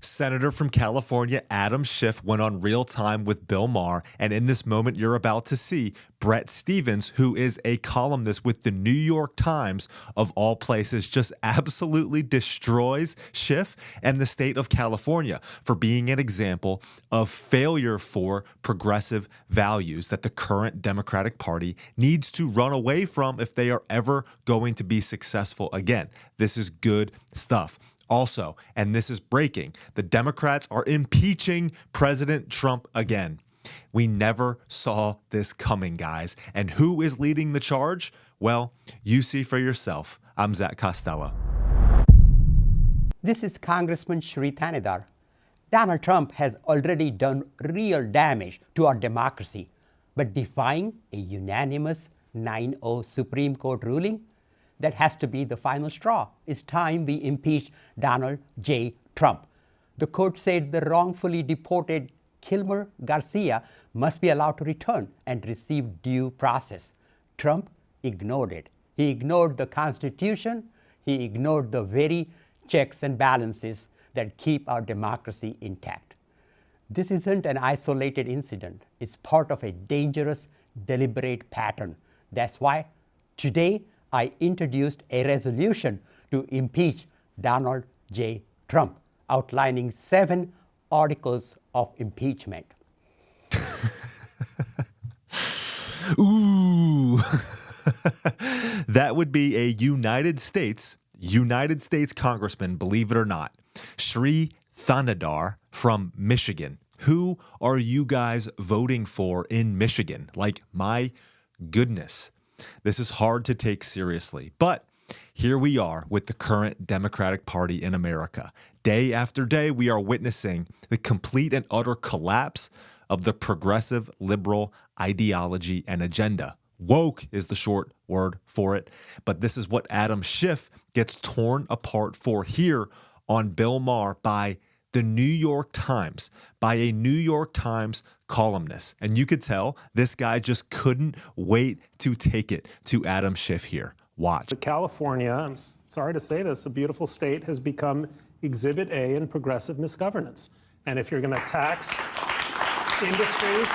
Senator from California Adam Schiff went on Real Time with Bill Maher, and in this moment you're about to see Bret Stephens, who is a columnist with the New York Times, of all places, just absolutely destroys Schiff and the state of California for being an example of failure for progressive values that the current Democratic Party needs to run away from if they are ever going to be successful again. This is good stuff. Also, and this is breaking, the Democrats are impeaching President Trump again. We never saw this coming, guys. And who is leading the charge? Well, you see for yourself. I'm Zach Costello. This is Congressman Shri Thanedar. Donald Trump has already done real damage to our democracy, but defying a unanimous 9-0 Supreme Court ruling, that has to be the final straw. It's time we impeach Donald J. Trump. The court said the wrongfully deported Kilmer Garcia must be allowed to return and receive due process. Trump ignored it. He ignored the Constitution. He ignored the very checks and balances that keep our democracy intact. This isn't an isolated incident. It's part of a dangerous, deliberate pattern. That's why today I introduced a resolution to impeach Donald J. Trump, outlining 7 articles of impeachment. Ooh. That would be a United States Congressman, believe it or not, Shri Thanedar from Michigan. Who are you guys voting for in Michigan? Like, my goodness. This is hard to take seriously, but here we are with the current Democratic Party in America. Day after day, we are witnessing the complete and utter collapse of the progressive liberal ideology and agenda. Woke is the short word for it, but this is what Adam Schiff gets torn apart for here on Bill Maher by the New York Times, by a New York Times columnist. And you could tell this guy just couldn't wait to take it to Adam Schiff here. Watch. California, I'm sorry to say this, a beautiful state, has become Exhibit A in progressive misgovernance. And if you're going to tax industries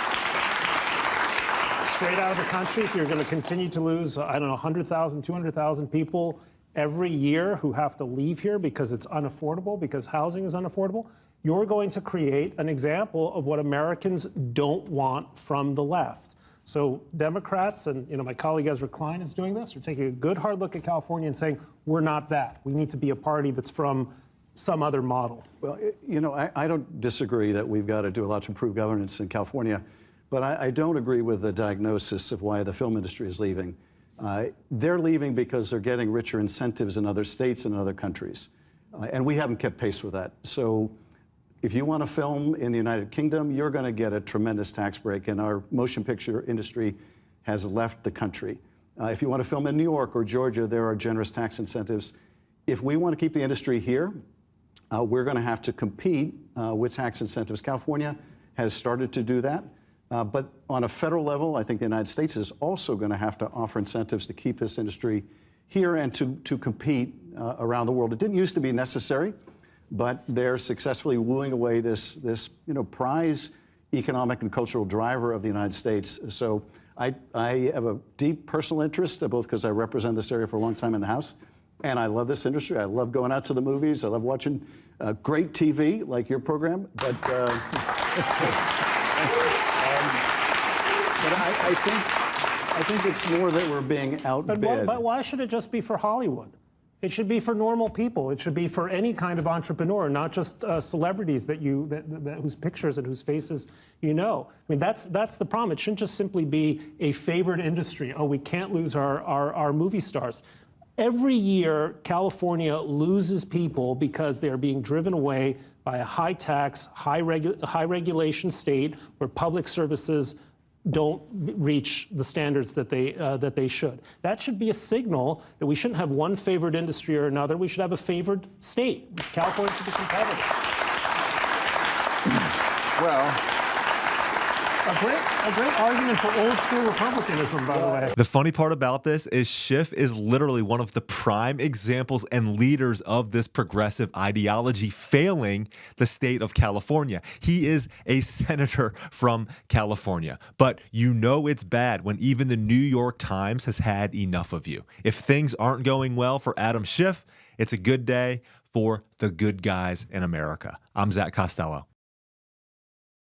straight out of the country, if you're going to continue to lose, 100,000, 200,000 people every year who have to leave here because it's unaffordable, because housing is unaffordable, you're going to create an example of what Americans don't want from the left. So Democrats, and my colleague Ezra Klein is doing this, are taking a good hard look at California and saying, we're not that. We need to be a party that's from some other model. Well, I don't disagree that we've got to do a lot to improve governance in California, but I don't agree with the diagnosis of why the film industry is leaving. They're leaving because they're getting richer incentives in other states and other countries. And we haven't kept pace with that. So if you want to film in the United Kingdom, you're going to get a tremendous tax break, and our motion picture industry has left the country. If you want to film in New York or Georgia, there are generous tax incentives. If we want to keep the industry here, we're going to have to compete with tax incentives. California has started to do that. But on a federal level, I think the United States is also going to have to offer incentives to keep this industry here and to compete around the world. It didn't used to be necessary, but they're successfully wooing away this prize economic and cultural driver of the United States. So I have a deep personal interest, both because I represent this area for a long time in the House, and I love this industry. I love going out to the movies. I love watching great TV like your program, but. But I think it's more that we're being outbid. But why should it just be for Hollywood? It should be for normal people. It should be for any kind of entrepreneur, not just celebrities whose pictures and whose faces you know. I mean, that's the problem. It shouldn't just simply be a favored industry. Oh, we can't lose our movie stars. Every year, California loses people because they're being driven away by a high-tax, high-regulation state where public services don't reach the standards that they should. That should be a signal that we shouldn't have one favored industry or another. We should have a favored state. California should be competitive. Well, A great argument for old school republicanism, by the way. The funny part about this is Schiff is literally one of the prime examples and leaders of this progressive ideology failing the state of California. He is a senator from California, but you know it's bad when even the New York Times has had enough of you. If things aren't going well for Adam Schiff, it's a good day for the good guys in America. I'm Zach Costello.